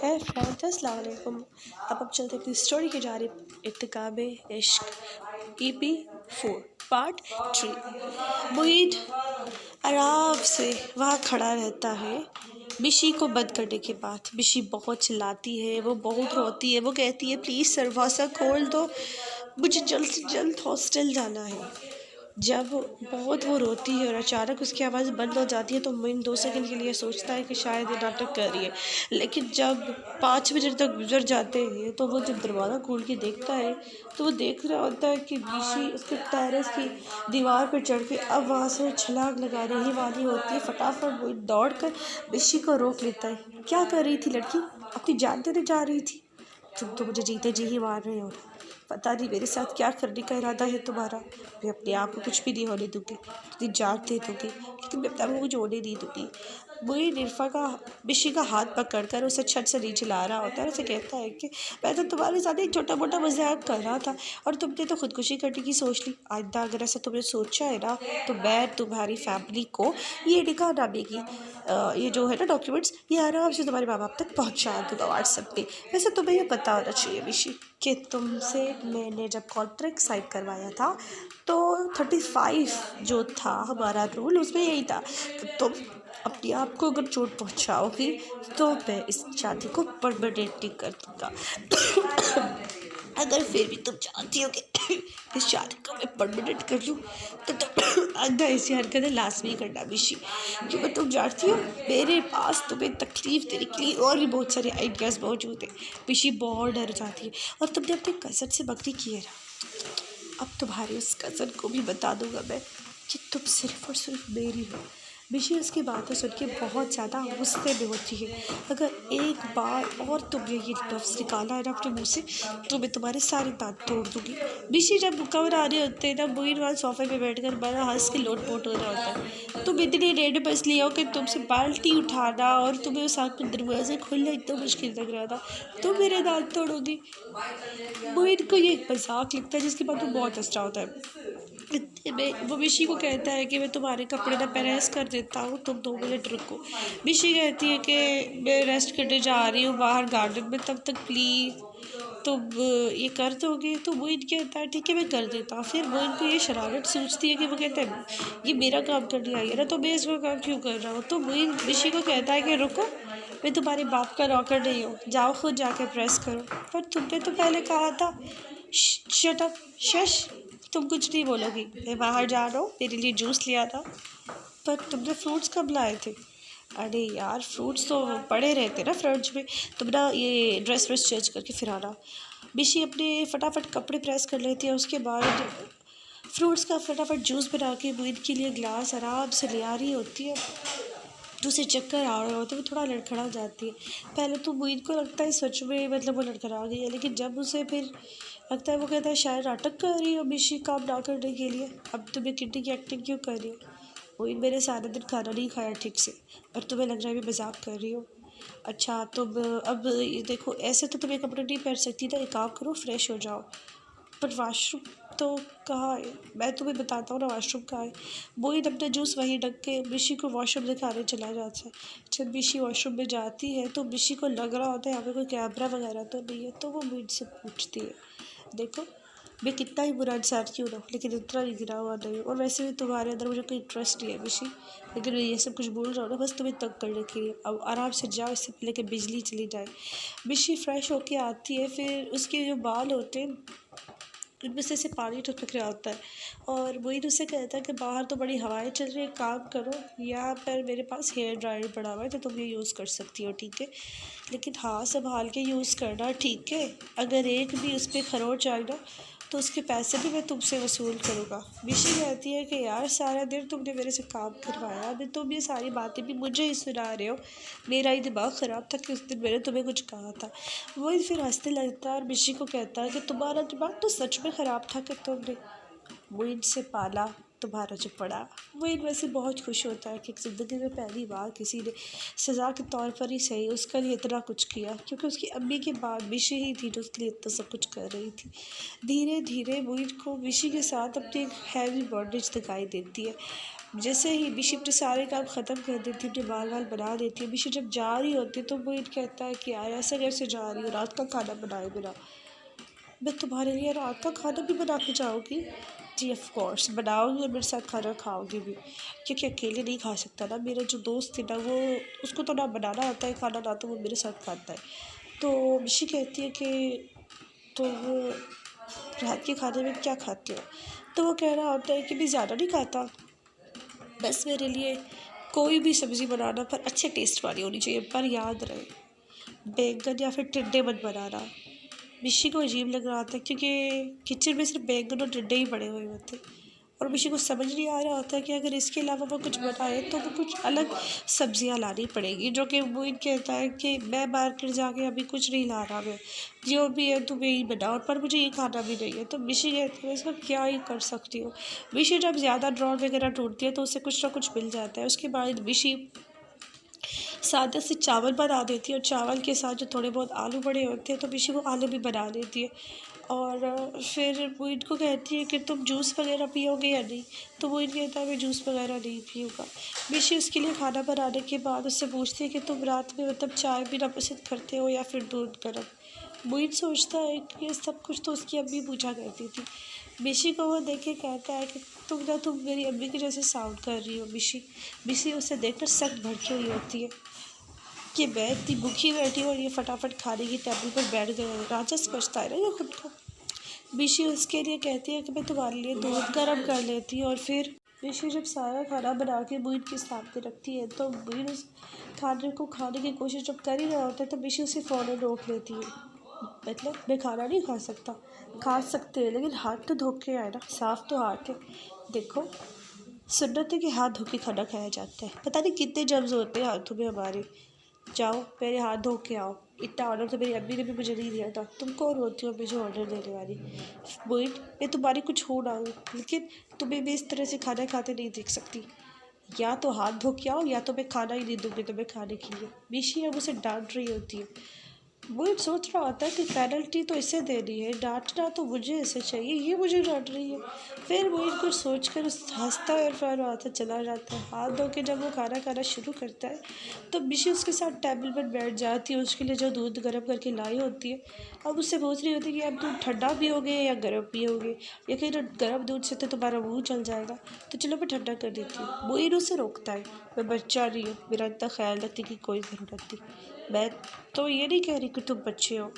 है फ्रेंड्स, अस्सलाम वालेकुम। अब चलते अपनी स्टोरी की जानिब। इर्तिकाब इश्क EP4 पार्ट 3। मुईद आराम से वहाँ खड़ा रहता है बिशी को बंद करने के बाद। बिशी बहुत चिल्लाती है, वो बहुत रोती है, वो कहती है प्लीज़ दरवाज़ा खोल दो, मुझे जल्द से जल्द हॉस्टल जाना है। जब बहुत वो रोती है और अचानक उसकी आवाज़ बंद हो जाती है तो मोइन 2 सेकंड के लिए सोचता है कि शायद ये नाटक कर रही है, लेकिन जब 5 मिनट तक गुजर जाते हैं तो वो जब दरवाज़ा खोल के देखता है तो वो देख रहा होता है कि बिशी उसके टेरेस की दीवार पर चढ़ के अब वहाँ से छलांग लगाने ही वाली होती है। फटाफट वो दौड़ कर बिशी को रोक लेता है। क्या कर रही थी लड़की? अपनी जान देने जा रही थी? तुम तो मुझे जीते जी ही मार रहे हो। पता नहीं मेरे साथ क्या करने का इरादा है तुम्हारा। मैं अपने आप को कुछ भी नहीं होने दूंगी, तुझे जान दे दूंगी, लेकिन मैं अपने आप को कुछ होने नहीं दूंगी। वही निरफा का बिशी का हाथ पकड़कर उसे छत से नीचे ला रहा होता है। उसे कहता है कि मैं तो तुम्हारे साथ एक छोटा मोटा मजाक कर रहा था और तुमने तो खुदकुशी करने की सोच ली। आइंदा अगर ऐसा तुमने सोचा है ना तो मैं तुम्हारी फैमिली को ये निकाह नामे की ये जो है ना डॉक्यूमेंट्स, ये आराम से तुम्हारे माँ बाप तक पहुँचा दूंगा व्हाट्सएप पे। वैसे तुम्हें ये पता होना चाहिए बिशी कि तुमसे मैंने जब कॉन्ट्रैक्ट साइन करवाया था तो 35 जो था हमारा रूल, उसमें यही था कि तुम अपने आप को अगर चोट पहुंचाओगी तो मैं इस शादी को परमानेंटली कर दूंगा। अगर फिर भी तुम चाहती हो कि इस शादी को मैं परमानेंट कर लूँ तो तुम आधा ऐसी हरकतें लाजमी करना बिशी, क्योंकि तुम जानती हो मेरे पास तुम्हें तकलीफ देने के लिए और भी बहुत सारे आइडियाज़ मौजूद हैं। बिशी बहुत डर जाती है। और तुमने अपने कज़न से बकरी की है ना, अब तुम्हारे उस कज़न को भी बता दूंगा मैं कि तुम सिर्फ और सिर्फ मेरी हो। बिशी उसकी बातें सुन के बहुत ज़्यादा गुस्से में होती है। अगर एक बार और तुमने ये लफ्ज़ निकाला है ना अपने मुँह से तो मैं तुम्हारे सारे दांत तोड़ दूंगी। बिशी जब कवर आ रहे होते हैं ना, मुईन वाले सोफे पे बैठकर बड़ा हंस के लोटपोट हो रहा होता है। तुम इतनी रेड बस लिया हो कि तुमसे बाल्टी उठाना और तुम्हें उस आँख में दरवाज़ा खोलना इतना मुश्किल लग रहा था, तुम मेरे दांत तोड़ोगी। मुईन को ये मजाक लगता है जिसके बाद वो बहुत हंस रहा होता है। इतने में वो बिशी को कहता है कि मैं तुम्हारे कपड़े ना प्रेस कर देता हूँ, तुम 2 मिनट रुको। बिशी कहती है कि मैं रेस्ट करने जा रही हूँ बाहर गार्डन में, तब तक प्लीज़ तुम ये कर दोगे। तो वो इनके कहता है ठीक है मैं कर देता हूँ। फिर वो इनको ये शरारत सोचती है कि वो कहते हैं ये मेरा काम करने आई है ना, तो मैं इसका काम क्यों कर रहा हूँ। तो वो बिशी को कहता है कि रुको, मैं तुम्हारे बाप का नौकर नहीं हूँ, जाओ खुद जाके प्रेस करो। पर तुमने तो पहले कहा था शट अप, शश, तुम कुछ नहीं बोलोगी। मैं बाहर जा रहा हूँ, मेरे लिए जूस लिया था। पर तुमने फ्रूट्स कब लाए थे? अरे यार फ्रूट्स तो पड़े रहते ना फ्रिज में, तुम ना ये ड्रेस व्रेस चेंज करके फिर आना। बिशी अपने फटाफट कपड़े प्रेस कर लेती है, उसके बाद फ्रूट्स का फटाफट जूस बना के मुईद के लिए गिलास आराम से ले आ रही होती है। तो उसे चक्कर आ रहे होते, वो थोड़ा लड़खड़ा जाती है। पहले तो मुईद को लगता है सच में मतलब वो लड़खड़ा गई है, लेकिन जब उसे फिर लगता है वो कहता है शायद नाटक कर रही हो बिशी काम ना करने के लिए, अब तुम्हें किड्नी की एक्टिंग क्यों कर रही हो। मुईद मैंने सारा दिन खाना नहीं खाया ठीक से और तुम्हें लग रहा है मैं मजाक कर रही हो। अच्छा तुम अब ये देखो, ऐसे तो तुम्हें कपड़े नहीं पहन सकती ना, एक काम करो फ्रेश हो जाओ। पर वाशरूम तो कहाँ है? मैं तुम्हें बताता हूँ ना वाशरूम कहाँ है। मोइन अपना जूस वहीं ढक के बिशी को वॉशरूम दिखाने चला जाता है। जब बिशी वॉशरूम में जाती है तो बिशी को लग रहा होता है यहाँ पे कोई कैमरा वगैरह तो नहीं है, तो वो मोइन से पूछती है देखो मैं कितना ही बुरा इंसान क्यों ना, लेकिन इतना भी गिरा हुआ नहीं हूँ, और वैसे भी तुम्हारे अंदर मुझे कोई इंटरेस्ट नहीं है बिशी, लेकिन मैं ये सब कुछ बोल रहा हूँ ना बस तुम्हें तंग करने के लिए। अब आराम से जाओ इससे पहले कि बिजली चली जाए। बिशी फ्रेश होके आती है, फिर उसके जो बाल होते हैं उनमें से पानी टपक रहा होता है और मोइन उससे कहता है कि बाहर तो बड़ी हवाएं चल रही है, काम करो यहाँ पर मेरे पास हेयर ड्रायर पड़ा हुआ है तो तुम ये यूज़ कर सकती हो, ठीक है, लेकिन हाँ संभाल के यूज़ करना, ठीक है। अगर एक भी उस पर खरोच आए ना तो उसके पैसे भी मैं तुमसे वसूल करूँगा। बिशी कहती है कि यार सारा दिन तुमने मेरे से काम करवाया, अभी तुम ये सारी बातें भी मुझे ही सुना रहे हो, मेरा ही दिमाग ख़राब था कि उस दिन मैंने तुम्हें कुछ कहा था। वो फिर हंसने लगता है और बिशी को कहता है कि तुम्हारा दिमाग तो सच में ख़राब था कि तुमने मोइन से पाला तुम्हारा जो पड़ा। मोइन वैसे बहुत खुश होता है कि ज़िंदगी में पहली बार किसी ने सज़ा के तौर पर ही सही उसके लिए इतना कुछ किया, क्योंकि उसकी अम्मी के बाद बिशी ही थी जो उसके लिए इतना सब कुछ कर रही थी। धीरे धीरे मोइन को बिशी के साथ अपनी एक हैवी बॉन्डेज दिखाई देती है। जैसे ही बिशी अपने सारे काम ख़त्म कर देती है, अपने बाल वाल बना देती है, बिशी जब जा रही होती है तो मोहित कहता है कि यार ऐसे कैसे जा रही हो, रात का खाना बनाए बिना। मैं तुम्हारे लिए रात का खाना भी बना के जाऊँगी? जी ऑफ कोर्स बनाऊँगी और मेरे साथ खाना खाओगी भी, क्योंकि अकेले नहीं खा सकता ना। मेरा जो दोस्त है ना, वो उसको तो ना बनाना आता है खाना, ना तो वो मेरे साथ खाता है। तो बिशी कहती है कि तो वो रात के खाने में क्या खाते हो? तो वो कह रहा होता है कि मैं ज़्यादा नहीं खाता, बस मेरे लिए कोई भी सब्ज़ी बनाना पर अच्छे टेस्ट वाली होनी चाहिए, पर याद रहे बैंगन या फिर टिंडे मत बनाना। मिशी को अजीब लग रहा था क्योंकि किचन में सिर्फ बैंगन और टिंडे ही पड़े हुए होते, और मिशी को समझ नहीं आ रहा होता कि अगर इसके अलावा वो कुछ बनाए तो वो कुछ अलग सब्जियां लानी पड़ेगी, जो कि वो कहता है कि मैं मार्केट जाके अभी कुछ नहीं ला रहा, मैं जो भी है तुम यही बनाओ, पर मुझे ये खाना भी नहीं है। तो मिशी कहती है इसका क्या ही कर सकती हो। मिशी जब ज़्यादा ड्रॉर वगैरह ढूंढती है तो उसे कुछ ना कुछ मिल जाता है। उसके बाद मिशी सादे से चावल बना देती है, और चावल के साथ जो थोड़े बहुत आलू बड़े होते हैं तो मिशी वो आलू भी बना देती है। और फिर वो इनको कहती है कि तुम जूस वगैरह पियोगे या नहीं? तो वो इनको कहता है मैं जूस वगैरह नहीं पीऊँगा। मिशी उसके लिए खाना बनाने के बाद उससे पूछती है कि तुम रात में मतलब चाय पीना पसंद करते हो या फिर दूध गर्म? मोहित सोचता है कि ये सब कुछ तो उसकी अम्मी पूछा करती थी। मिशी को वो देख के कहता है कि तुम मेरी अम्मी के जैसे साउंड कर रही हो मिशी। मिशी उसे देखकर सख्त भड़की हुई होती है कि मैं इतनी भूखी बैठी हूँ और ये फटाफट खाने की टेबल पर बैठ गए। राजा समझता है ना ये खुद को। मिशी उसके लिए कहती है कि मैं तुम्हारे लिए दूध गर्म कर लेती हूँ, और फिर मिशी जब सारा खाना बना के मोहित के सामने रखती है तो मोहित उस खाने को खाने की कोशिश जब कर ही रहा होता है तो मिशी उसे फ़ौरन रोक लेती है। मतलब मैं खाना नहीं खा सकता? खा सकते हैं लेकिन हाथ तो धो के आए ना, साफ तो हाथ है। देखो, सुन्नत है कि हाथ धो के खाना खाया जाता है। पता नहीं कितने जर्म्स होते हैं हाथों में हमारे। जाओ पहले हाथ धो के आओ। इतना ऑर्डर तो मेरी अम्मी ने भी मुझे नहीं दिया था। तुम कौन होती हो मुझे ऑर्डर देने वाली? मोहित, मैं तुम्हारी कुछ हो ना हूँ, लेकिन तुम्हें मैं इस तरह से खाना खाते नहीं देख सकती। या तो हाथ धो के आओ या तो मैं खाना ही नहीं दूँगी तुम्हें खाने के लिए। मिशी अब उसे डांट रही होती है। वो ये सोच रहा होता है कि पेनल्टी तो इसे देनी है, डांटना तो मुझे इसे चाहिए, ये मुझे डांट रही है। फिर वो इनको सोच कर हंसता है और फिर आता चला जाता है। हाथ धो के जब वो खाना खाना शुरू करता है तो मिशी उसके साथ टेबल पर बैठ जाती है, उसके लिए जो दूध गर्म करके लाई होती है। अब उससे पूछ रही होती है कि अब तुम ठंडा पियोगे या गर्म पियोगे, या फिर गर्म दूध से तो तुम्हारा मुँह चल जाएगा, तो चलो मैं ठंडा कर देती हूँ। वो इन उसे रोकता है। मैं बच्चा नहीं हूँ, मेरा इतना ख्याल रखने की कोई ज़रूरत नहीं। मैं तो ये नहीं कह रही कि तुम बच्चे हो,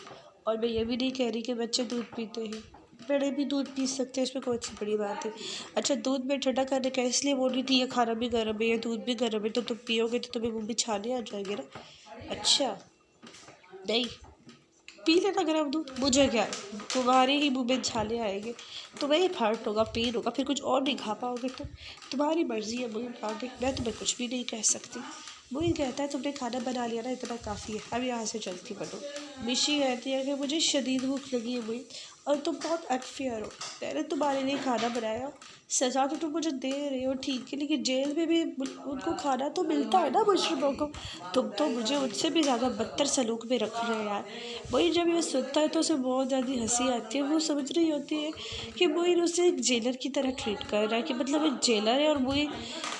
और मैं ये भी नहीं कह रही कि बच्चे दूध पीते हैं, बड़े भी दूध पी सकते हैं, इसमें कोई सी बड़ी बात है। अच्छा, दूध में ठंडा करने का इसलिए बोल रही थी ये खाना भी गर्म है या दूध भी गर्म है तो तुम पियोगे तो तुम्हें मुँह में छाले आ जाएंगे ना? अच्छा, नहीं, पी लेना गर्म दूध, मुझे क्या है, तुम्हारे ही मुँह में छाले आएंगे, तुम्हें हर्ट होगा, पेन होगा, फिर कुछ और नहीं खा पाओगे तुम। तुम्हारी मर्जी है मुझे आगे, मैं तुम्हें कुछ भी नहीं कह सकती। वो ये कहता है तुमने खाना बना लिया ना, इतना काफ़ी है, अब यहाँ से चलती बनो। मिशी कहती है कि मुझे शदीद भूख लगी है मुझे, और तुम बहुत अनफेयर हो। मैंने तुम्हारे लिए खाना बनाया, सज़ा तो तुम मुझे दे रहे हो ठीक है, लेकिन जेल में भी उनको खाना तो मिलता है ना मुजरिमों को। तुम तो मुझे उनसे भी ज़्यादा बदतर सलूक में रख रहे हो यार। वही जब ये सुनता है तो उसे बहुत ज़्यादा हंसी आती है। वो समझ रही होती है कि मोइन उसे एक जेलर की तरह ट्रीट कर रहा है, कि मतलब एक जेलर है और मोइन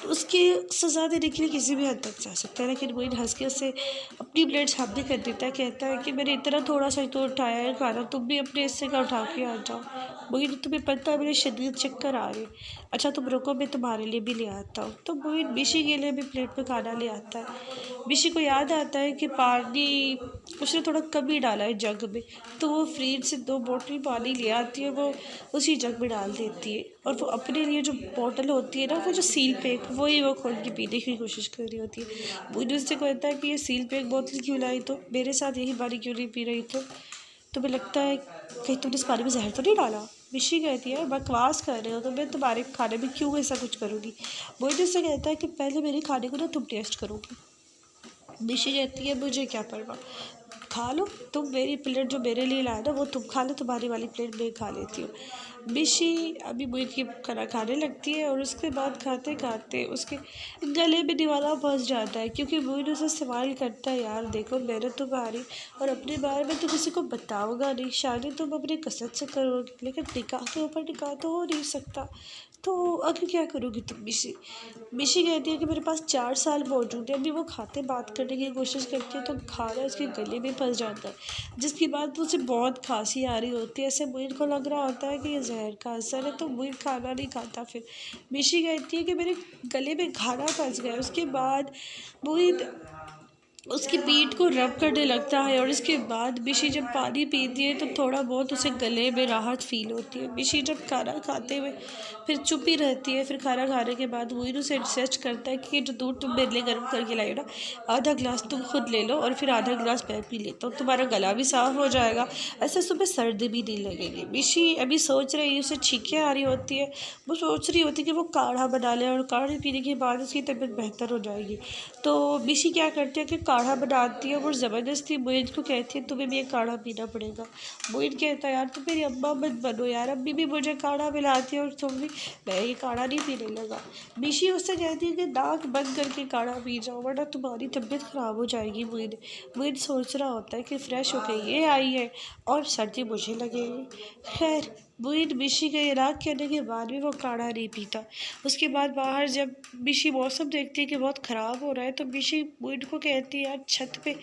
उसकी सज़ा देने के लिए किसी भी हद तक जा सकता है। लेकिन मोइन हंस के उसे अपनी प्लेट सामने कर देता है, कहता है कि मैंने इतना थोड़ा सा ही तो उठाया है खाना, तुम भी अपने हिस्से का उठा के आ जाओ। मोइन, तुम्हें पता है मुझे शदीद चक्कर आ रहे। अच्छा तुम रुको, मैं तुम्हारे लिए भी ले आता हूँ। तो मोइन मिशी के लिए भी प्लेट में खाना ले आता है। मिशी को याद आता है कि पानी उसने थोड़ा कम ही डाला है जग में, तो वो फ्रिज से 2 बोतल पानी ले आती है, वो उसी जग में डाल देती है, और वो अपने लिए जो बोतल होती है ना, वो जो सील पैक, वही वो खोल के पीने की कोशिश कर रही होती है। मुझे उससे कहता है कि ये सील पैक बोतल क्यों लाई, तो मेरे साथ यही पानी क्यों नहीं पी रही? तो तुम्हें लगता है कहीं तुमने इस पानी में जहर तो नहीं डाला? मिशी कहती है बकवास कर रहे हो, तो मैं तुम्हारे खाने में क्यों ऐसा कुछ करूँगी? मुझे उससे कहता है कि पहले मेरे खाने को ना तुम टेस्ट करोगी। मिशी कहती है मुझे क्या परवाह, खा लो तुम, मेरी प्लेट जो मेरे लिए लाया ना वो तुम खा लो, तुम्हारी वाली प्लेट मैं खा लेती हूँ। बिशी अभी मोहित की खाना खाने लगती है और उसके बाद खाते खाते उसके गले में निवाला फंस जाता है, क्योंकि मोहित उसे सवाल करता है, यार देखो मैंने तुम्हारी और अपने बारे में तो किसी को बताऊंगा नहीं, शादी तुम अपनी कसरत से करोगे लेकिन निकाह के ऊपर निकाह तो हो नहीं सकता, तो आखिर क्या करोगी तुम। मिशी मिशी कहती है कि मेरे पास 4 साल मौजूद है। अभी वो खाते बात करने की कोशिश करती है तो खाना उसके गले में फंस जाता है, जिसके बाद उसे बहुत खांसी आ रही होती है। ऐसे मोहित को लग रहा होता है कि ये जहर का असर है, तो मोहित खाना नहीं खाता। फिर मिशी कहती है कि मेरे गले में खाना फंस गया। उसके बाद मोहित उसकी पीठ को रब करने लगता है और इसके बाद बिशी जब पानी पीती है तो थोड़ा बहुत उसे गले में राहत फील होती है। बिशी जब खाना खाते हुए फिर चुप ही रहती है। फिर खाना खाने के बाद मोहित उसे सच करता है कि जो दूध तुम मेरे लिए गर्म करके लाई हो ना, आधा गिलास तुम खुद ले लो और फिर आधा गिलास मैं पी लेता हूँ, तुम्हारा गला भी साफ हो जाएगा, ऐसे सुबह सर्दी भी नहीं लगेगी। बिशी अभी सोच रही है, उसे छींकें आ रही होती है, वो सोच रही होती है कि वो काढ़ा बना ले और काढ़े पीने के बाद उसकी तबीयत बेहतर हो जाएगी। तो बिशी क्या करती है कि काढ़ा बनाती है और ज़बरदस्ती मोहित को कहती है तुम्हें भी ये काढ़ा पीना पड़ेगा। मोहित कहता है यार तुम मेरी अम्मा मत बनो यार, अम्मी भी मुझे काढ़ा पिलाती है और तुम भी, मैं ये काढ़ा नहीं पीने लगा। बिशी उससे कहती है कि नाक बंद करके काढ़ा पी जाओ वरना तुम्हारी तबीयत ख़राब हो जाएगी। मोहित सोच रहा होता है कि फ़्रेश होकर ये आई है और सर्दी मुझे लगेगी। खैर मोहित बिशी का इराक करने के बाद भी वो काढ़ा नहीं पीता। उसके बाद बाहर जब बिशी मौसम देखती है कि बहुत ख़राब हो रहा है तो बिशी मोहित को कहती है यार छत पे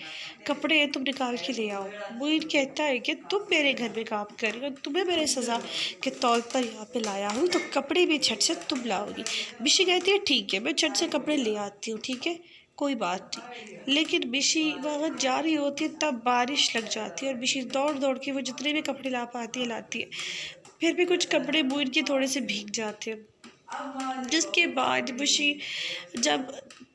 कपड़े हैं तुम निकाल के ले आओ। मोहित कहता है कि तुम मेरे घर में काम कर रही हो, तुम्हें मेरे सज़ा के तौर पर यहाँ पे लाया हूँ, तो कपड़े भी छत से तुम लाओगी। बिशी कहती है ठीक है मैं छत से कपड़े ले आती हूँ, ठीक है कोई बात नहीं। लेकिन बिशी वहाँ जा रही होती है तब बारिश लग जाती है और बिशी दौड़ दौड़ के वो जितने भी कपड़े ला पाती है लाती है। फिर भी कुछ कपड़े मोहित के थोड़े से भीग जाते हैं, जिसके बाद बिशी जब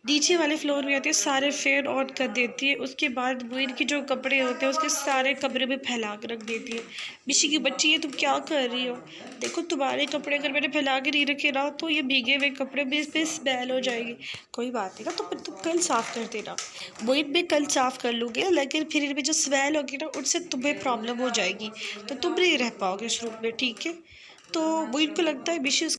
नीचे वाले फ्लोर में आती है सारे फैन ऑन कर देती है। उसके बाद मोहित के जो कपड़े होते हैं उसके सारे कमरे में फैला कर रख देती है। बिशी की बच्ची ये तुम क्या कर रही हो, देखो तुम्हारे कपड़े अगर मैंने फैला के नहीं रखे ना तो ये भीगे हुए कपड़े भी इस पर स्मेल हो जाएगी। कोई बात नहीं ना, तो फिर तुम कल साफ़ कर देना। मोहित भी कल साफ़ कर लूँगी, लेकिन फिर इनमें जो स्मेल होगी ना उनसे तुम्हें प्रॉब्लम हो जाएगी, तो तुम नहीं रह पाओगे इस रूम में, ठीक है। तो मोहित को लगता है बिशी